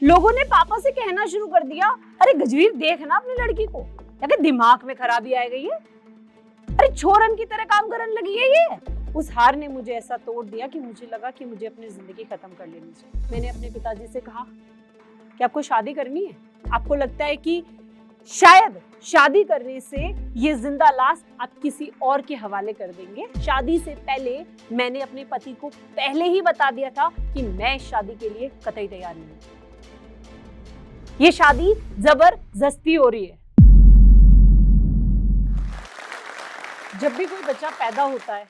लोगों ने पापा से कहना शुरू कर दिया, अरे गजवीर देख ना अपनी लड़की को, या कि दिमाग में खराबी आ गई है, अरे छोरन की तरह काम करने लगी है ये। उस हार ने मुझे ऐसा तोड़ दिया कि मुझे लगा कि मुझे अपनी जिंदगी खत्म कर लेनी चाहिए। मैंने अपने पिताजी से कहा कि आपको शादी करनी है? आपको लगता है कि शायद शादी करने से ये जिंदा लाश आप किसी और के हवाले कर देंगे? शादी से पहले मैंने अपने पति को पहले ही बता दिया था कि मैं शादी के लिए कतई तैयार नहीं हूं। ये शादी जबरदस्ती हो रही है। जब भी कोई बच्चा पैदा होता है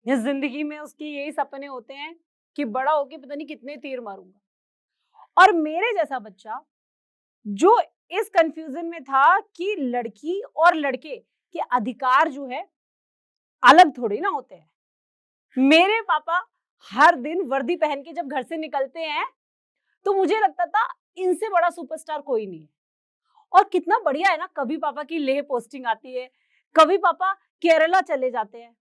या जिंदगी में उसके यही सपने होते हैं कि बड़ा होके पता नहीं कितने तीर मारूंगा। और मेरे जैसा बच्चा जो इस कंफ्यूजन में था कि लड़की और लड़के के अधिकार जो है अलग थोड़ी ना होते हैं। मेरे पापा हर दिन वर्दी पहन के जब घर से निकलते हैं तो मुझे लगता था इनसे बड़ा सुपरस्टार कोई नहीं है। और कितना बढ़िया है ना, कभी पापा की लेह पोस्टिंग आती है, कभी पापा केरला चले जाते हैं।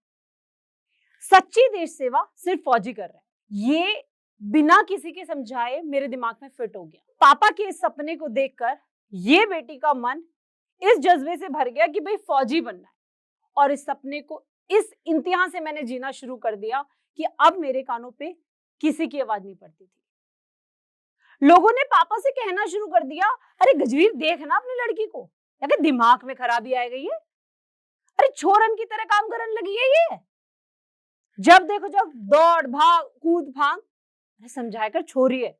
सच्ची देश सेवा सिर्फ फौजी कर रहे हैं, ये बिना किसी के समझाए मेरे दिमाग में फिट हो गया। पापा के इस सपने को देखकर ये बेटी का मन इस जज्बे से भर गया कि भाई फौजी बनना है। और इस सपने को इस इम्तिहान से मैंने जीना शुरू कर दिया कि अब मेरे कानों पे किसी की आवाज नहीं पड़ती थी। लोगों ने पापा से कहना शुरू कर दिया, अरे गजवीर देख ना अपनी लड़की को, या कि दिमाग में खराबी आ गई है, अरे छोरन की तरह काम करने लगी है ये। जब देखो जब दौड़ भाग कूद फांग, अरे समझाया कर छोरी है।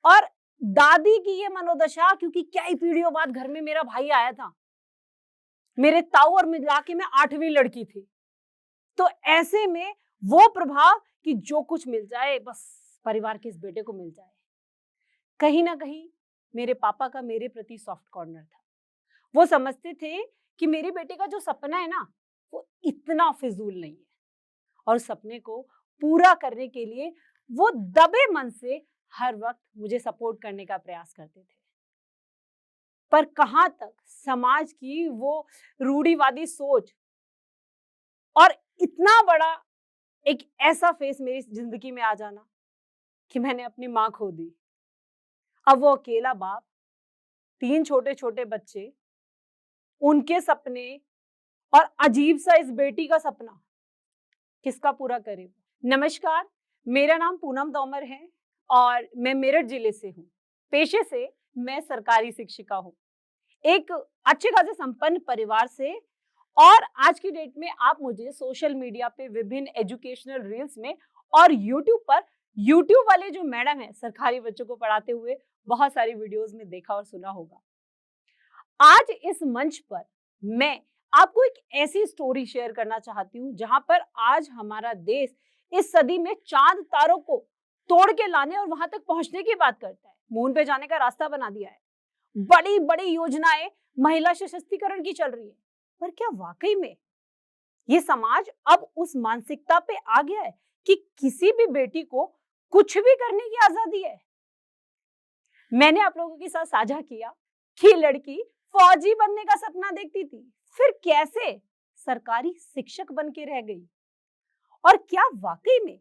और दादी की ये मनोदशा, क्योंकि कई पीढ़ियों बाद घर में मेरा भाई आया था, मेरे ताऊ और मिला के मैं 8वीं लड़की थी, तो ऐसे में वो प्रभाव कि जो कुछ मिल जाए बस परिवार के इस बेटे को मिल जाए। कहीं ना कहीं मेरे पापा का मेरे प्रति सॉफ्ट कॉर्नर था। वो समझते थे कि मेरे बेटे का जो सपना है ना वो इतना फिजूल नहीं है, और सपने को पूरा करने के लिए वो दबे मन से हर वक्त मुझे सपोर्ट करने का प्रयास करते थे। पर कहां तक समाज की वो रूढ़िवादी सोच और इतना बड़ा एक ऐसा फेस मेरी जिंदगी में आ जाना कि मैंने अपनी मां खो दी। अब वो अकेला बाप, 3 छोटे छोटे बच्चे, उनके सपने और अजीब सा इस बेटी का सपना किसका पूरा करे। नमस्कार, मेरा नाम पूनम तोमर है और मैं मेरठ जिले से हूँ। पेशे से मैं सरकारी शिक्षिका हूँ, एक अच्छे खासे संपन्न परिवार से। और आज की डेट में आप मुझे सोशल मीडिया पे विभिन्न एजुकेशनल रील्स में और यूट्यूब पर यूट्यूब वाले जो मैडम है सरकारी बच्चों को पढ़ाते हुए बहुत सारी वीडियोस में देखा और सुना होगा। आज इस मंच पर मैं आपको एक ऐसी स्टोरी शेयर करना चाहती हूँ जहां पर आज हमारा देश इस सदी में चांद तारों को तोड़ के लाने और वहां तक पहुंचने की बात करता है, मून पे जाने का रास्ता बना दिया है, बड़ी बड़ी योजनाएं महिला सशक्तिकरण की चल रही है। पर क्या वाकई में ये समाज अब उस मानसिकता पे आ गया है कि किसी भी बेटी को कुछ भी करने की आजादी है? मैंने आप लोगों के साथ साझा किया कि लड़की फौजी बनने का सपना देखती थी, फिर कैसे सरकारी शिक्षक बन के रह गई। और क्या वाकई में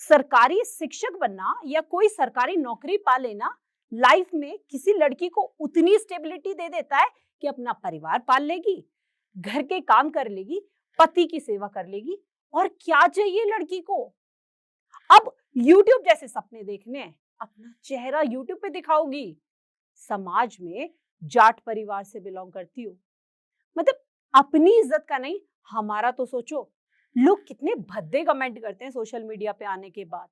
सरकारी शिक्षक बनना या कोई सरकारी नौकरी पा लेना लाइफ में किसी लड़की को उतनी स्टेबिलिटी दे देता है कि अपना परिवार पाल लेगी, घर के काम कर लेगी, पति की सेवा कर लेगी, और क्या चाहिए लड़की को? अब YouTube जैसे सपने देखने हैं, अपना चेहरा YouTube पे दिखाओगी, समाज में जाट परिवार से बिलोंग करती हो, मतलब अपनी इज्जत का नहीं हमारा तो सोचो। लोग कितने भद्दे कमेंट करते हैं सोशल मीडिया पे आने के बाद।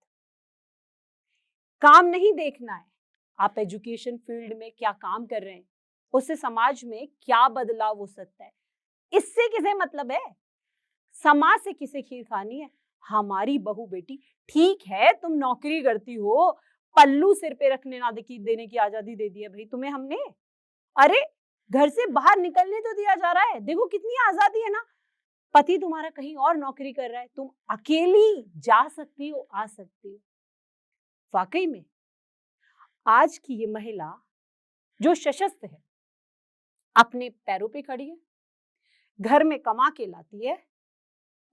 काम नहीं देखना है, आप एजुकेशन फील्ड में क्या काम कर रहे हैं, उससे समाज में क्या बदलाव हो सकता है, इससे किसे मतलब है? समाज से किसे खीर खानी है? हमारी बहू बेटी, ठीक है तुम नौकरी करती हो, पल्लू सिर पे रखने ना देने की आजादी दे दी है भाई तुम्हें हमने। अरे घर से बाहर निकलने तो दिया जा रहा है, देखो कितनी आजादी है ना। पति तुम्हारा कहीं और नौकरी कर रहा है, तुम अकेली जा सकती हो, आ सकती हो। वाकई में आज की ये महिला जो सशक्त है, अपने पैरों पे खड़ी है, घर में कमा के लाती है,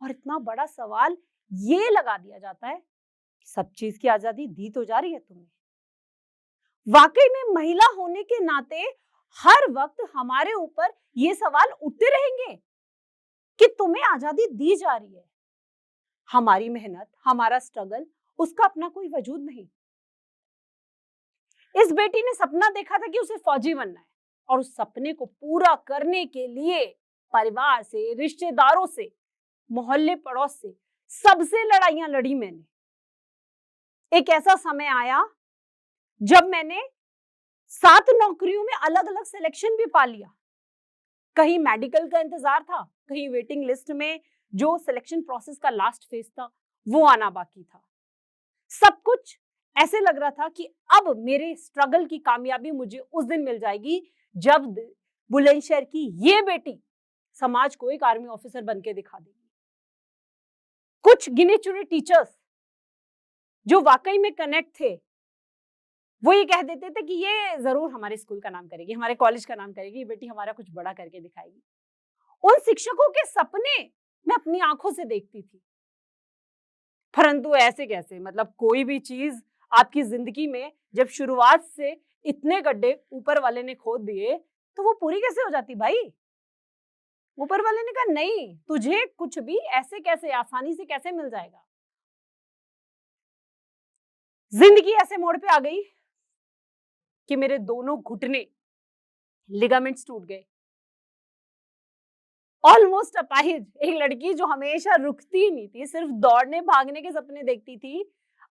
और इतना बड़ा सवाल ये लगा दिया जाता है, सब चीज की आजादी दी तो जा रही है तुम्हें, वाकई में महिला होने के नाते हर वक्त हमारे ऊपर ये सवाल उठते रहेंगे कि तुम्हें आजादी दी जा रही है, हमारी मेहनत, हमारा स्ट्रगल, उसका अपना कोई वजूद नहीं। इस बेटी ने सपना देखा था कि उसे फौजी बनना है और उस सपने को पूरा करने के लिए परिवार से, रिश्तेदारों से, मोहल्ले पड़ोस से, सबसे लड़ाइयां लड़ी मैंने। एक ऐसा समय आया जब मैंने 7 नौकरियों में अलग अलग सिलेक्शन भी पा लिया। कहीं मेडिकल का इंतजार था, कहीं वेटिंग लिस्ट में जो सिलेक्शन प्रोसेस का लास्ट फेज था वो आना बाकी था। सब कुछ ऐसे लग रहा था कि अब मेरे स्ट्रगल की कामयाबी मुझे उस दिन मिल जाएगी जब बुलंदशहर की ये बेटी समाज को एक आर्मी ऑफिसर बनके दिखा देगी। कुछ गिने चुने टीचर्स जो वाकई में कनेक्ट थे वो ये कह देते थे कि ये जरूर हमारे स्कूल का नाम करेगी, हमारे कॉलेज का नाम करेगी, ये बेटी हमारा कुछ बड़ा करके दिखाएगी। उन शिक्षकों के सपने मैं अपनी आंखों से देखती थी। परंतु ऐसे कैसे, मतलब कोई भी चीज आपकी जिंदगी में जब शुरुआत से इतने गड्ढे ऊपर वाले ने खोद दिए तो वो पूरी कैसे हो जाती भाई? ऊपर वाले ने कहा नहीं, तुझे कुछ भी ऐसे कैसे आसानी से कैसे मिल जाएगा। जिंदगी ऐसे मोड़ पे आ गई कि मेरे दोनों घुटने लिगामेंट्स टूट गए। ऑलमोस्ट अपाहिज, एक लड़की जो हमेशा रुकती नहीं थी, सिर्फ दौड़ने भागने के सपने देखती थी,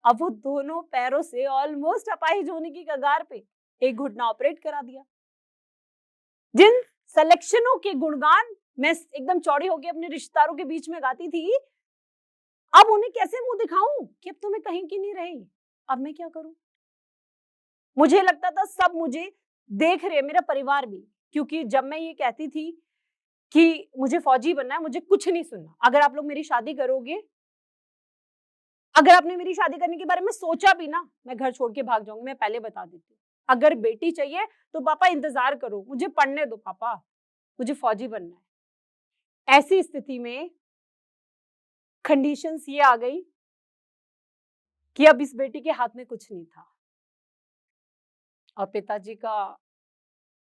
अब वो दोनों पैरों से ऑलमोस्ट अपाहिज होने की कगार पे। एक घुटना ऑपरेट करा दिया। जिन सिलेक्शनों के गुणगान मैं एकदम चौड़ी होकर अपने रिश्तेदारों के बीच में गाती थी, अब उन्हें कैसे मुंह दिखाऊं कि अब तो मैं कहीं की नहीं रही, अब मैं क्या करूं? मुझे लगता था सब मुझे देख रहे, मेरा परिवार भी, क्योंकि जब मैं ये कहती थी कि मुझे फौजी बनना है, मुझे कुछ नहीं सुनना। अगर आप लोग मेरी शादी करोगे, अगर आपने मेरी शादी करने के बारे में सोचा भी ना, मैं घर छोड़ के भाग जाऊंगी। मैं पहले बता देती हूँ। अगर बेटी चाहिए तो पापा इंतजार करो, मुझे पढ़ने दो पापा, मुझे फौजी बनना है। ऐसी स्थिति में कंडीशंस ये आ गई कि अब इस बेटी के हाथ में कुछ नहीं था और पिताजी का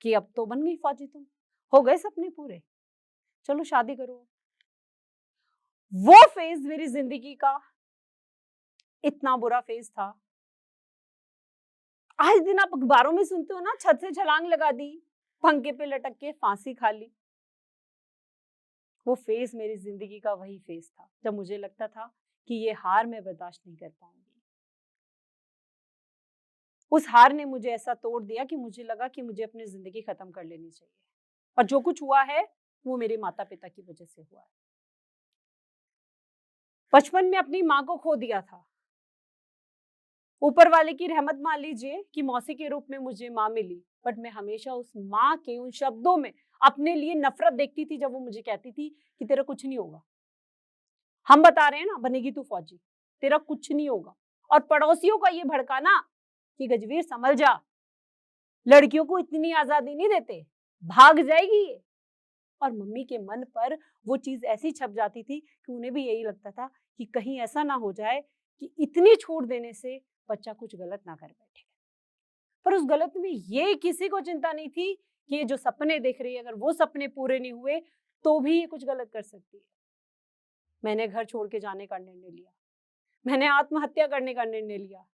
कि अब तो बन गई फौजी, तुम हो गए सपने पूरे, चलो शादी करो। वो फेज मेरी जिंदगी का इतना बुरा फेज था। आज दिन आप अखबारों में सुनते हो ना, छत से छलांग लगा दी, पंखे पे लटक के फांसी खा ली। वो फेज मेरी जिंदगी का वही फेज था जब मुझे लगता था कि ये हार मैं बर्दाश्त नहीं कर पाऊंगी। उस हार ने मुझे ऐसा तोड़ दिया कि मुझे लगा कि मुझे अपनी जिंदगी खत्म कर लेनी चाहिए, और जो कुछ हुआ है वो मेरे माता पिता की वजह से हुआ है। बचपन में अपनी माँ को खो दिया था। ऊपर वाले की रहमत मान लीजिए कि मौसी के रूप में मुझे माँ मिली, बट मैं हमेशा उस माँ के उन शब्दों में अपने लिए नफरत देखती थी जब वो मुझे कहती थी कि तेरा कुछ नहीं होगा। हम बता रहे हैं ना, बनेगी तू फौजी, तेरा कुछ नहीं होगा। और पड़ोसियों का ये भड़काना कि गजवीर संभल जा, लड़कियों को इतनी आजादी नहीं देते, भाग जाएगी ये। और मम्मी के मन पर वो चीज ऐसी छप जाती थी कि उन्हें भी यही लगता था कि कहीं ऐसा ना हो जाए कि इतनी छूट देने से बच्चा कुछ गलत ना कर बैठे। पर उस गलत में ये किसी को चिंता नहीं थी कि ये जो सपने देख रही है, अगर वो सपने पूरे नहीं हुए तो भी ये कुछ गलत कर सकती है। मैंने घर छोड़ के जाने का निर्णय लिया, मैंने आत्महत्या करने का निर्णय लिया,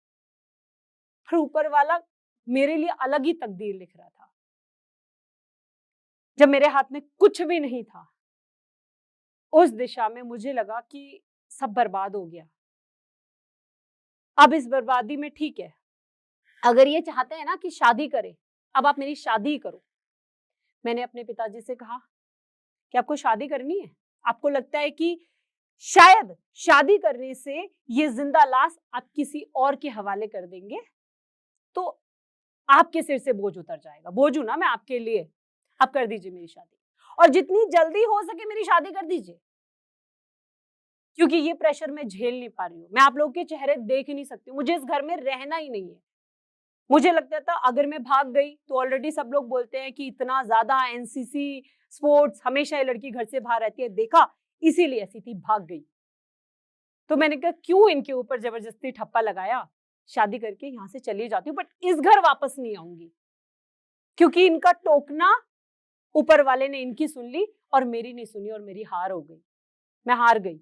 पर ऊपर वाला मेरे लिए अलग ही तकदीर लिख रहा था। जब मेरे हाथ में कुछ भी नहीं था, उस दिशा में मुझे लगा कि सब बर्बाद हो गया। अब इस बर्बादी में ठीक है, अगर ये चाहते हैं ना कि शादी करें, अब आप मेरी शादी ही करो। मैंने अपने पिताजी से कहा कि आपको शादी करनी है, आपको लगता है कि शायद शादी करने से ये जिंदा लाश आप किसी और के हवाले कर देंगे तो आपके सिर से बोझ उतर जाएगा। बोझ हूं ना मैं आपके लिए, आप कर दीजिए मेरी शादी, और जितनी जल्दी हो सके मेरी शादी कर दीजिए, क्योंकि ये प्रेशर मैं झेल नहीं पा रही हूँ। मैं आप लोगों के चेहरे देख नहीं सकती, मुझे इस घर में रहना ही नहीं है। मुझे लगता था अगर मैं भाग गई तो ऑलरेडी सब लोग बोलते हैं कि इतना ज्यादा एनसीसी स्पोर्ट्स, हमेशा ये लड़की घर से बाहर रहती है, देखा इसीलिए ऐसी थी, भाग गई। तो मैंने कहा क्यों इनके ऊपर जबरदस्ती ठप्पा लगाया, शादी करके यहाँ से चली जाती हूँ, बट इस घर वापस नहीं आऊंगी, क्योंकि इनका टोकना ऊपर वाले ने इनकी सुन ली और मेरी नहीं सुनी और मेरी हार हो गई, मैं हार गई।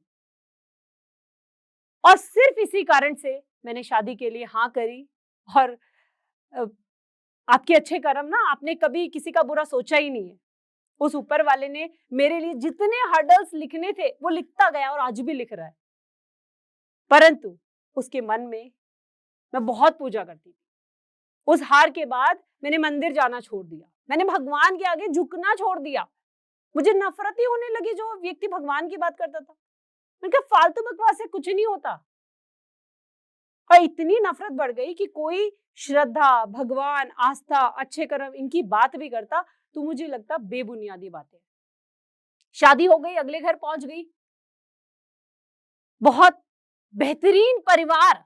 और सिर्फ इसी कारण से मैंने शादी के लिए हाँ करी। और अ, आपके अच्छे कर्म ना, आपने कभी किसी का बुरा सोचा ही नहीं है। उस ऊपर वाले ने मेरे लिए जितने हर्डल्स लिखने थे वो लिखता गया और आज भी लिख रहा है। परंतु उसके मन में मैं बहुत पूजा करती थी। उस हार के बाद मैंने मंदिर जाना छोड़ दिया, मैंने भगवान के आगे झुकना छोड़ दिया। मुझे नफरत ही होने लगी जो व्यक्ति भगवान की बात करता था। मैंने कहा फालतू बकवास से कुछ नहीं होता। और इतनी नफरत बढ़ गई कि कोई श्रद्धा, भगवान, आस्था, अच्छे कर्म इनकी बात भी करता तो मुझे लगता बेबुनियादी बातें। शादी हो गई, अगले घर पहुंच गई, बहुत बेहतरीन परिवार,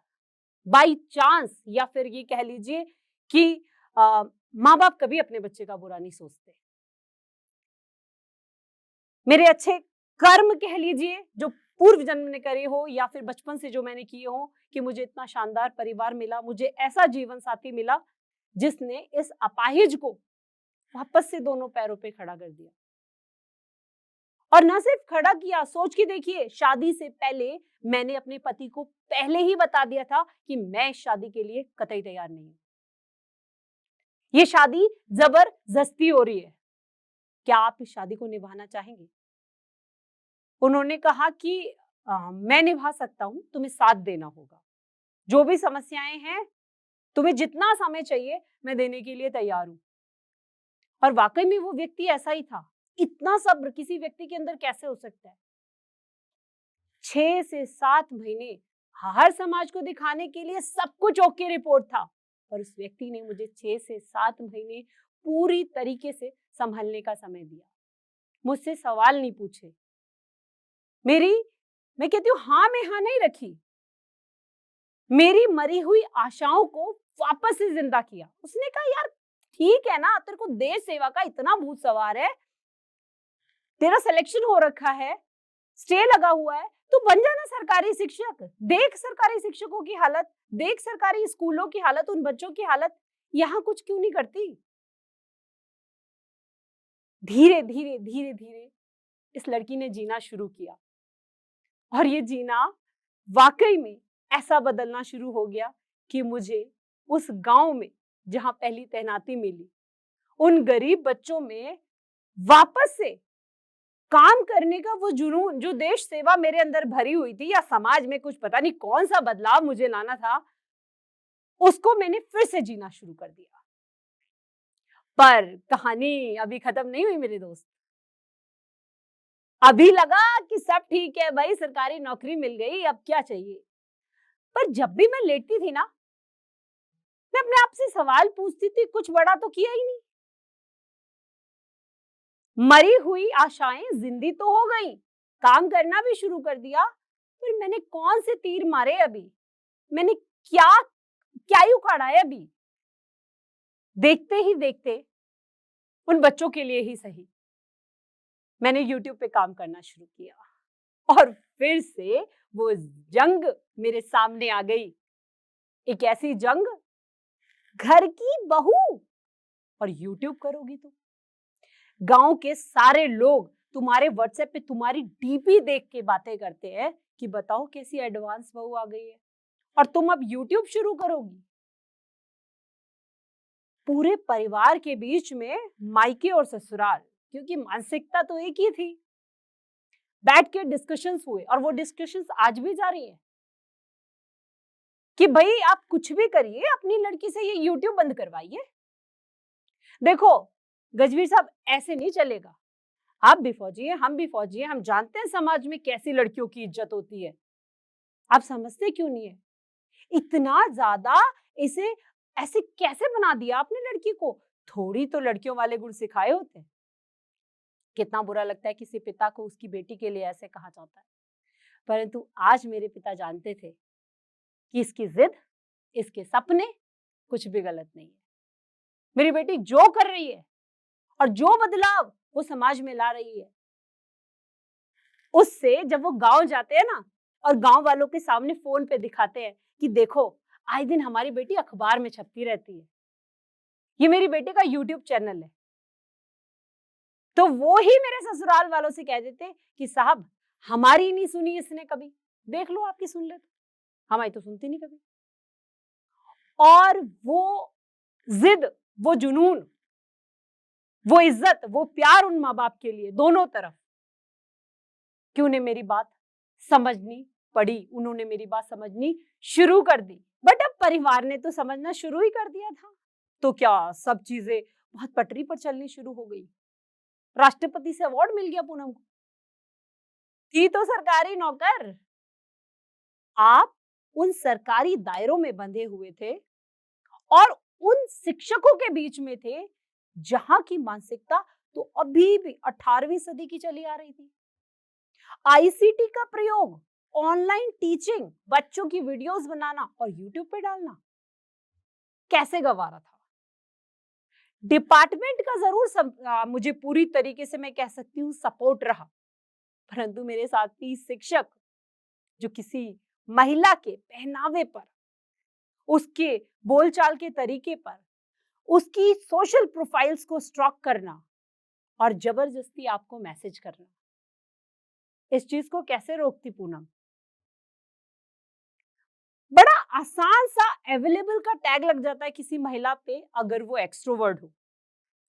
बाई चांस, या फिर ये कह लीजिए कि माँ बाप कभी अपने बच्चे का बुरा नहीं सोचते। मेरे अच्छे कर्म कह लीजिए जो पूर्व जन्म ने करे हो या फिर बचपन से जो मैंने किए हो, कि मुझे इतना शानदार परिवार मिला, मुझे ऐसा जीवन साथी मिला जिसने इस अपाहिज को वापस से दोनों पैरों पे खड़ा कर दिया। और ना सिर्फ खड़ा किया, सोच के देखिए, शादी से पहले मैंने अपने पति को पहले ही बता दिया था कि मैं इस शादी के लिए कतई तैयार नहीं हूं। ये शादी जबरदस्ती हो रही है, क्या आप इस शादी को निभाना चाहेंगे? उन्होंने कहा कि मैं निभा सकता हूं, तुम्हें साथ देना होगा, जो भी समस्याएं हैं, तुम्हें जितना समय चाहिए मैं देने के लिए तैयार हूं। और वाकई में वो व्यक्ति ऐसा ही था। इतना सब्र किसी व्यक्ति के अंदर कैसे हो सकता है? 6 से 7 महीने हर समाज को दिखाने के लिए सब कुछ ओके रिपोर्ट था, पर उस व्यक्ति ने मुझे 6 से 7 महीने पूरी तरीके से संभलने का समय दिया, मुझसे सवाल नहीं पूछे। मैं कहती हूँ हाँ में हाँ नहीं रखी, मेरी मरी हुई आशाओं को वापस से जिंदा किया। उसने कहा यार ठीक है ना, तेरे को देश सेवा का इतना भूत सवार है, तेरा सिलेक्शन हो रखा है, स्टे लगा हुआ है, तू बन जाना सरकारी शिक्षक। देख सरकारी शिक्षकों की हालत, देख सरकारी स्कूलों की हालत, उन बच्चों की हालत, यहाँ कुछ क्यों नहीं करती? धीरे धीरे धीरे धीरे इस लड़की ने जीना शुरू किया और ये जीना वाकई में ऐसा बदलना शुरू हो गया कि मुझे उस गांव में जहां पहली तैनाती मिली, उन गरीब बच्चों में वापस से काम करने का वो जुनून, जो देश सेवा मेरे अंदर भरी हुई थी, या समाज में कुछ पता नहीं कौन सा बदलाव मुझे लाना था, उसको मैंने फिर से जीना शुरू कर दिया। पर कहानी अभी खत्म नहीं हुई मेरे दोस्त। अभी लगा कि सब ठीक है भाई, सरकारी नौकरी मिल गई, अब क्या चाहिए। पर जब भी मैं लेटती थी ना, मैं अपने आप से सवाल पूछती थी, कुछ बड़ा तो किया ही नहीं। मरी हुई आशाएं जिंदी तो हो गई, काम करना भी शुरू कर दिया, पर मैंने कौन से तीर मारे अभी? मैंने क्या क्या ही उखाड़ा है अभी? देखते ही देखते उन बच्चों के लिए ही सही, मैंने YouTube पे काम करना शुरू किया और फिर से वो जंग मेरे सामने आ गई। एक ऐसी जंग, घर की बहू और YouTube करोगी तो गांव के सारे लोग तुम्हारे व्हाट्सएप पे तुम्हारी डीपी देख के बातें करते हैं कि बताओ कैसी एडवांस बहू आ गई है, और तुम अब YouTube शुरू करोगी। पूरे परिवार के बीच में मायके और ससुराल, क्योंकि मानसिकता तो एक ही थी, बैठ के डिस्कशंस हुए और वो डिस्कशंस आज भी जारी है कि भाई आप कुछ भी करिए, अपनी लड़की से ये YouTube बंद करवाइए। देखो गजवीर साहब, ऐसे नहीं चलेगा। आप भी फौजी हैं, हम भी फौजी हैं, हम जानते हैं समाज में कैसी लड़कियों की इज्जत होती है। आप समझते क्यों नहीं है? इतना ज्यादा इसे ऐसे कैसे बना दिया आपने लड़की को? थोड़ी तो लड़कियों वाले गुण सिखाए होते हैं। कितना बुरा लगता है किसी पिता को उसकी बेटी के लिए ऐसे कहा जाता है। परंतु आज मेरे पिता जानते थे कि इसकी जिद, इसके सपने कुछ भी गलत नहीं है। मेरी बेटी जो कर रही है और जो बदलाव वो समाज में ला रही है, उससे जब वो गांव जाते हैं ना और गांव वालों के सामने फोन पे दिखाते हैं कि देखो आए दिन हमारी बेटी अखबार में छपती रहती है। ये मेरी बेटी का यूट्यूब चैनल है। तो वो ही मेरे ससुराल वालों से कह देते कि साहब हमारी नहीं सुनी इसने कभी, देख लो आपकी सुन ले तो, हमारी तो सुनती नहीं कभी। और वो जिद, वो जुनून, वो इज्जत, वो प्यार उन माँ बाप के लिए दोनों तरफ कि उन्हें मेरी बात समझनी पड़ी, उन्होंने मेरी बात समझनी शुरू कर दी। बट अब परिवार ने तो समझना शुरू ही कर दिया था, तो क्या सब चीजें बहुत पटरी पर चलनी शुरू हो गई। राष्ट्रपति से अवार्ड मिल गया पूनम को, थी तो सरकारी नौकर। आप उन सरकारी दायरों में बंधे हुए थे और उन शिक्षकों के बीच में थे जहां की मानसिकता तो अभी भी 18वीं सदी की चली आ रही थी। आईसीटी का प्रयोग, ऑनलाइन टीचिंग, बच्चों की वीडियोस बनाना और यूट्यूब पे डालना कैसे गवारा था। डिपार्टमेंट का जरूर मुझे पूरी तरीके से मैं कह सकती हूँ सपोर्ट रहा, परंतु मेरे साथी शिक्षक जो किसी महिला के पहनावे पर, उसके बोलचाल के तरीके पर, उसकी सोशल प्रोफाइल्स को स्टॉक करना और जबरदस्ती आपको मैसेज करना, इस चीज को कैसे रोकती पूनम। बड़ा आसान सा अवेलेबल का टैग लग जाता है किसी महिला पे अगर वो एक्सट्रोवर्ट हो,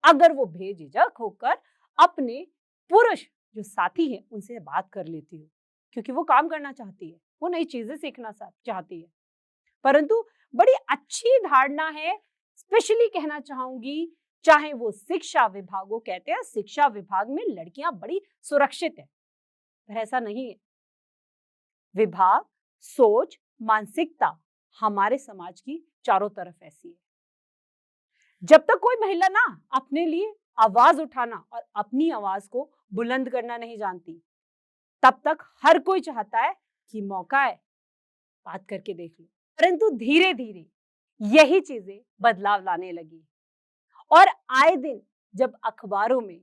अगर वो बेझिझक होकर अपने पुरुष जो साथी हैं उनसे बात कर लेती हो, क्योंकि वो काम करना चाहती है, वो नई चीजें सीखना चाहती है। परंतु बड़ी अच्छी धारणा है, स्पेशली कहना चाहूंगी, चाहे वो शिक्षा विभाग, वो कहते हैं शिक्षा विभाग में लड़कियां बड़ी सुरक्षित है, पर ऐसा नहीं है। विभाग, सोच, मानसिकता हमारे समाज की चारों तरफ ऐसी है। जब तक कोई महिला ना अपने लिए आवाज उठाना और अपनी आवाज को बुलंद करना नहीं जानती, तब तक हर कोई चाहता है कि मौका है, बात करके देख लो। परंतु धीरे धीरे यही चीजें बदलाव लाने लगी और आए दिन जब अखबारों में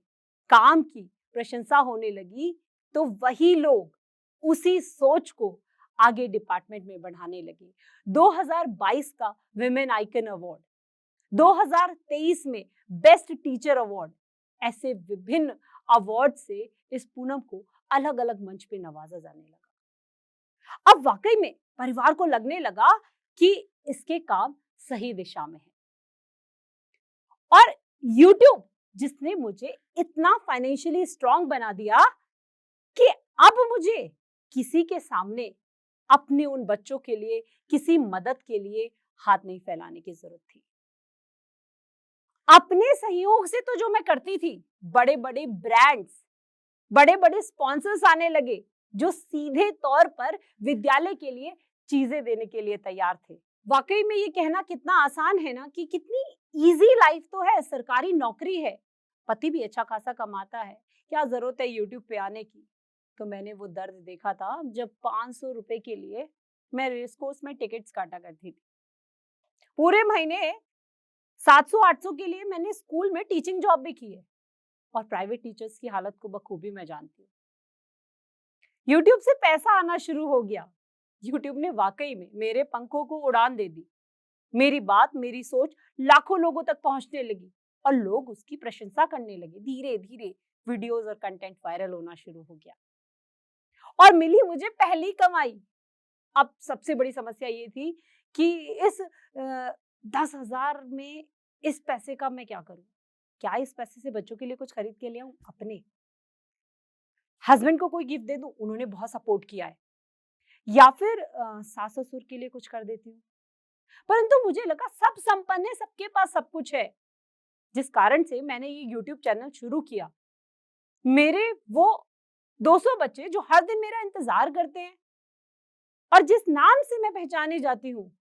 काम की प्रशंसा होने लगी, तो वही लोग उसी सोच को आगे डिपार्टमेंट में बढ़ाने लगे। 2022 का विमेन आइकन अवार्ड, 2023 में बेस्ट टीचर अवार्ड, ऐसे विभिन्न अवार्ड से इस पूनम को अलग अलग मंच पे नवाजा जाने लगा। अब वाकई में परिवार को लगने लगा कि इसके काम सही दिशा में है। और YouTube जिसने मुझे इतना फाइनेंशियली स्ट्रांग बना दिया कि अब मुझे किसी के सामने अपने उन बच्चों के लिए किसी मदद के लिए हाथ नहीं फैलाने की जरूरत थी। अपने सहयोग से तो जो मैं करती थी, बड़े बड़े ब्रांड्स, बड़े बड़े स्पॉन्सर्स आने लगे जो सीधे तौर पर विद्यालय के लिए चीजें देने के लिए तैयार थे। वाकई में ये कहना कितना आसान है ना कि कितनी इजी लाइफ तो है, सरकारी नौकरी है, पति भी अच्छा खासा कमाता है, क्या जरूरत है यूट्यूब पे आने की। तो मैंने वो दर्द देखा था जब 500 रुपए के लिए मैं रेस कोर्स में टिकट्स काटा करती थी। पूरे महीने 700-800 के लिए मैंने स्कूल में टीचिंग जॉब भी की है और प्राइवेट टीचर्स की हालत को बखूबी मैं जानती हूँ। यूट्यूब से पैसा आना शुरू हो गया। यूट्यूब ने वाकई में मेरे पंखों को उड़ान दे दी। मेरी बात, मेरी सोच लाखों लोगों तक पहुंचने लगी और लोग उसकी प्रशंसा करने लगे। धीरे धीरे वीडियोस और कंटेंट वायरल होना शुरू हो गया और मिली मुझे पहली कमाई। अब सबसे बड़ी समस्या ये थी कि इस 10,000 में इस पैसे का मैं क्या करूं? क्या इस पैसे से बच्चों के लिए कुछ खरीद के ले आऊं? अपने हस्बैंड को कोई गिफ्ट दे दूं? उन्होंने बहुत सपोर्ट किया है। या फिर सास ससुर के लिए कुछ कर देती हूँ। परंतु मुझे लगा सब संपन्न है, सबके पास सब कुछ है, जिस कारण से मैंने ये यूट्यूब चैनल शुरू किया। मेरे वो 200 बच्चे जो हर दिन मेरा इंतजार करते हैं और जिस नाम से मैं पहचानी जाती हूँ,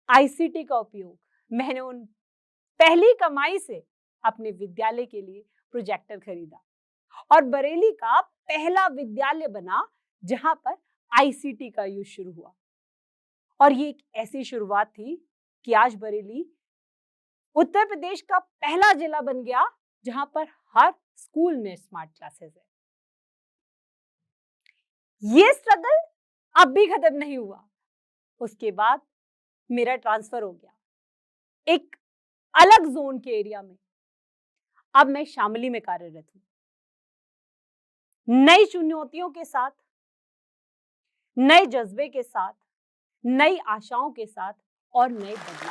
आईसीटी का उपयोग मैंने उन पहली कमाई से अपने विद्यालय के लिए प्रोजेक्टर खरीदा और बरेली का पहला विद्यालय बना जहां पर आईसीटी का यूज शुरू हुआ। और ये एक ऐसी शुरुआत थी कि आज बरेली उत्तर प्रदेश का पहला जिला बन गया जहां पर हर स्कूल में स्मार्ट क्लासेस है। ये स्ट्रगल अब भी खत्म नहीं हुआ। उसके बाद मेरा ट्रांसफर हो गया एक अलग ज़ोन के एरिया में। अब मैं शामली में कार्यरत हूँ। नई चुनौतियों के साथ, नए जज़्बे के साथ, नई आशाओं के साथ और नए बदलाव